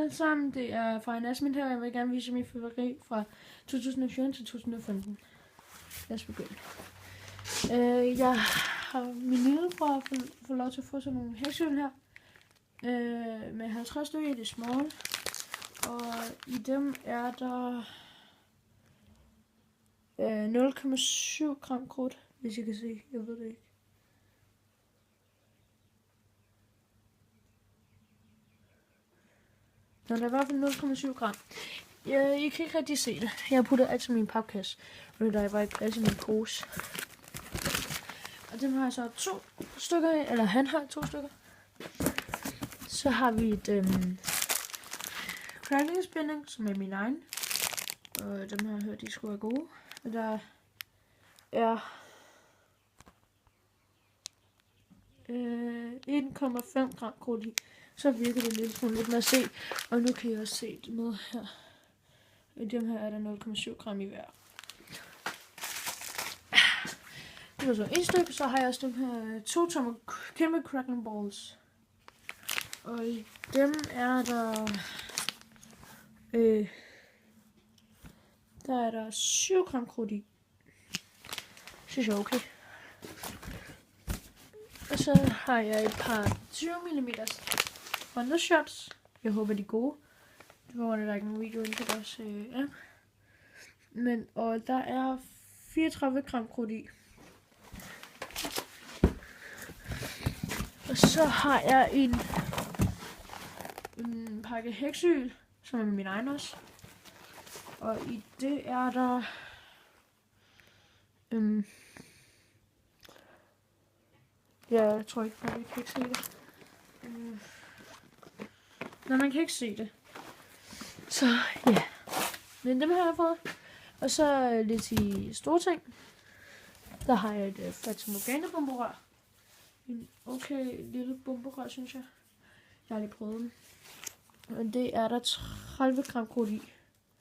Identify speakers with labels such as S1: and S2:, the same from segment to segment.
S1: alle sammen. Det er fra Nasmin her, jeg vil gerne vise min fyrværkeri fra 2014 til 2015. Lad os begynde. Jeg har min lillebror fået lov til at få sådan nogle hekseøl her. Med 50 stykker i det small. Og i dem er der 0,7 gram krudt, hvis I kan se. Jeg ved det ikke. Nå, der er i hvert fald 0,7 gram. I kan ikke rigtig se det. Jeg har puttet alt i min papkasse. Og det der er bare ikke plads i min pose. Og dem har jeg så 2 stykker af. Eller han har 2 stykker. Så har vi et crackling-spænding, som er min egen. Og dem har jeg hørt, de skulle være gode. Og der er 1,5 gram krudt i. Så virker det lidt smule lidt med at se. Og nu kan I også se det med her. I dem her er der 0,7 gram i hver. Det var så et stykke. Så har jeg også dem her 2 tommer kæmpe crackling balls. Og i dem er der 7 gram krudt i. Synes jeg er okay. Og så har jeg et par 20 mm Wondershots. Jeg håber de er gode. Det var der ikke nogen video ind på deres app. Men, og der er 34 gram krudt i. Og så har jeg en pakke hekseøl, som er min egen også. Og i det er der jeg tror ikke, man kan ikke se det. Nå, man kan ikke se det. Så ja. Men dem har jeg fået. Og så lidt i store ting. Der har jeg et Fata Morgana bomberør. En okay lille bomberør, synes jeg. Jeg har lige prøvet dem. Og det er der 30 gram krudt i.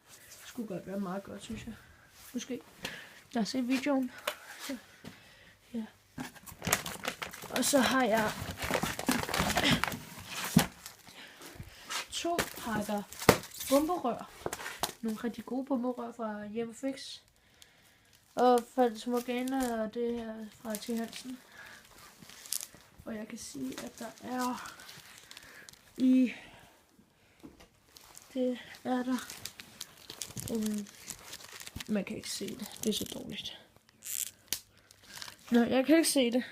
S1: Det skulle godt være meget godt, synes jeg. Måske. Lad os se videoen. Så, ja. Og så har jeg 2 pakker bomberør. Nogle rigtig gode bomberør fra Hjemmefix. Og Fata Morgana, og det her fra T. Hansen. Og jeg kan sige, at der er i det er der man kan ikke se det. Det er så dårligt. Nå, jeg kan ikke se det.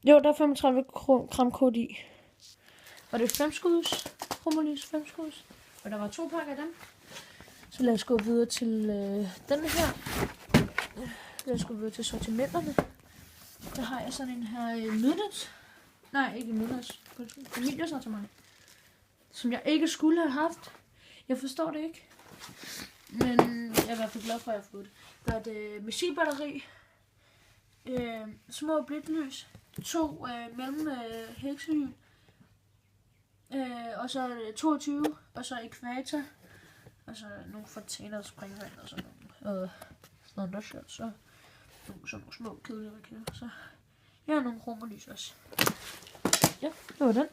S1: Jo, der er 35 gram krudt i. Og det er 5 skuds. Romulys 5 skuds. Og der var 2 pakker af dem. Så lad os gå videre til den her. Lad os gå videre til sortimenterne. Der har jeg sådan en her middags. Nej, ikke middags. Familiesortiment. Som jeg ikke skulle have haft. Jeg forstår det ikke. Men jeg er i hvert fald glad for, at jeg har fået det. Der er et missilbatteri. Små blinklys. 2 mellem heksehyl. Og så 22. Og så ekvator. Og så nogle fontæner og springvand og sådan nogle. Thundershots og sådan nogle små kedelige raketter. Så jeg har nogle romerlys også. Ja, det var den.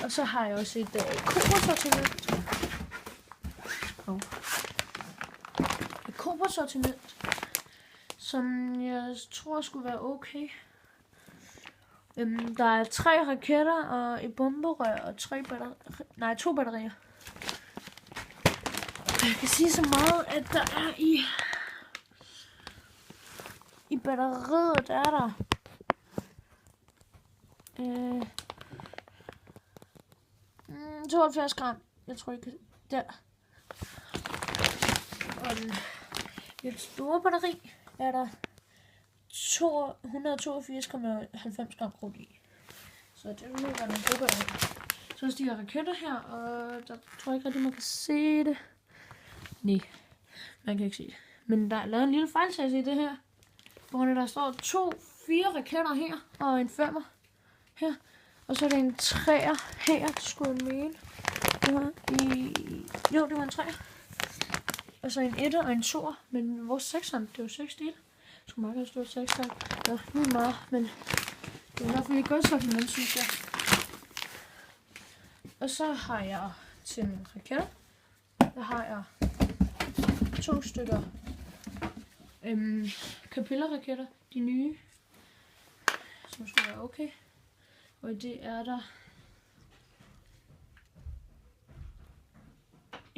S1: Og så har jeg også et Cobra-sortiment. Et Cobra-sortiment, som jeg tror skulle være okay. Der er 3 raketter og et bomberør og 2 batterier. Jeg kan sige så meget, at der er i batteriet, der er der 72 gram. Jeg tror ikke, der. Og den lidt store batteri er der 182,90 gram krudt i. Så det vil være nogle gode batterier. Så er de her raketter her, og der tror jeg ikke rigtig, man kan se det. Nej, man kan ikke se det. Men der er lavet en lille fejltagelse i det her. Hvor der står 4 raketter her, og en 5'er her. Og så er der en 3'er her, skulle jeg mene. Det var en 3'er. Og så en 1'er og en 2'er. Men vores 6'eren, det var 6 dele. Jeg skulle meget gerne stå 6 gange. Ja, nu er meget, men det er i hvert fald ikke godt sortiment, synes jeg. Og så har jeg til mine raketter, der har jeg 2 stykker Capella-raketter, de nye, som skal være okay. Og det er der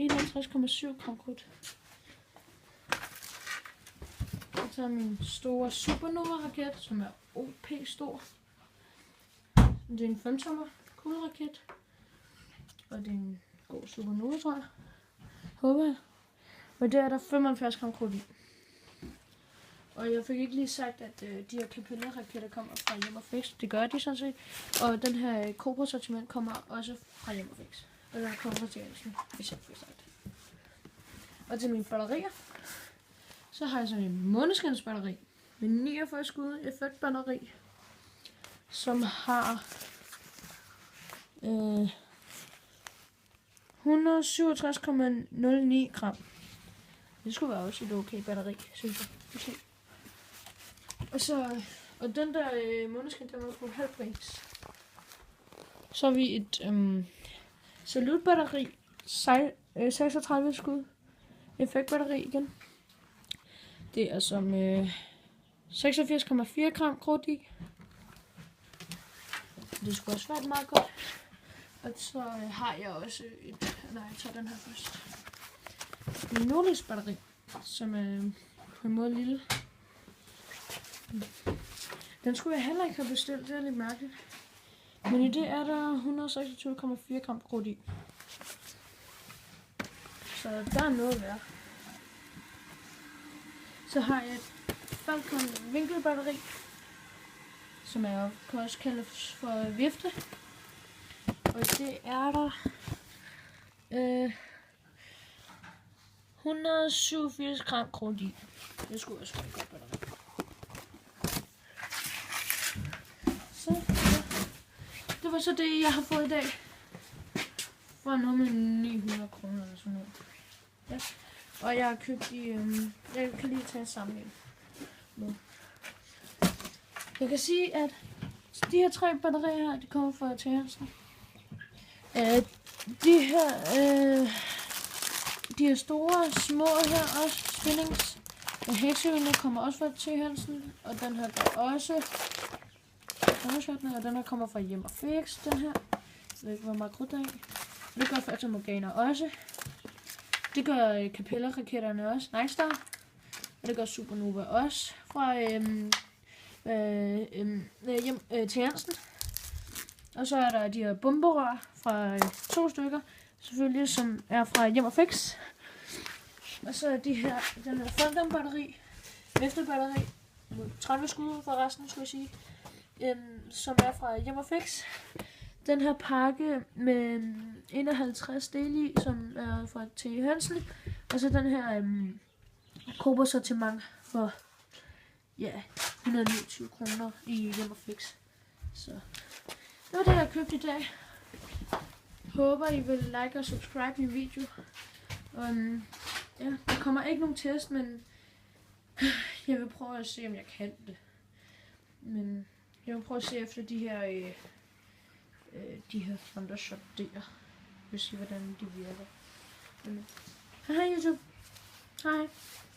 S1: 51,7 gram krudt. Jeg tager min store Supernova-raket, som er OP stor. Det er en 5-tommer kugleraket. Og det er en god Supernova, tror jeg. Håber jeg. Og det er der 75 gram krudt i. Og jeg fik ikke lige sagt, at de her Capella-raketter kommer fra Hjem og Fix. Det gør de sådan set. Og den her Cobra-sortiment kommer også fra Hjem og Fix. Og der kommer til Hansen, hvis jeg fik sagt. Og til mine batterier, så har jeg sådan en måneskinsbatteri med 49 skud effektbatteri, som har 167,09 gram. Det skulle være også et okay batteri, synes jeg. Okay. Og den der måneskin, der var på halv pris. Så har vi et salutbatteri, 36 skud effektbatteri igen. Det er som 86,4 gram krudt i. Det skulle også være meget godt. Og så har jeg også et... Nej, jeg tager den her først. En Nordisk batteri, som er på en måde lille. Den skulle jeg heller ikke have bestilt, det er lidt mærkeligt. Men i det er der 126,4 gram krudt i. Så der er noget værd. Så har jeg et Falcon vinkelbatteri, som er kan også kaldes for vifte. Og det er der 187 gram krudt i. Det skulle også være et godt batteri. Så ja. Det var så det, jeg har fået i dag. For noget med 900 kroner eller sådan noget. Ja. Og jeg har købt i... jeg kan lige tage sammen med. Jeg kan sige, at de her 3 batterier her, de kommer fra T. Hansen. De her store, små her også, spinnings. Og hæksøgene kommer også fra T. Hansen. Og den her går også... Og den her kommer fra Hjem og Fix, den her. Jeg ved ikke, hvor meget krudt der er i. Det gør Fata Morgana også. Det gør Capella-raketterne også. Night Star. Og det gør Supernova også. Fra T. Hansen. Og så er der de her bomberør fra 2 stykker. Selvfølgelig, som er fra Hjem og Fix. Og så er den her Falcon-batteri. Viftebatteri. 30 skud for resten, skulle jeg sige. Som er fra Hjem og Fix. Den her pakke med 51 dele i, som er fra T. Hansen. Og så den her Cobra sortiment for 129 kroner i Hjem og Fix. Så det var det, jeg købte i dag. Håber, I vil like og subscribe min video. Der kommer ikke nogen test, men jeg vil prøve at se, om jeg kan det. Men jeg vil prøve at se efter de her Thundershot der. Vi se, hvordan de virker. Hej YouTube. Hej.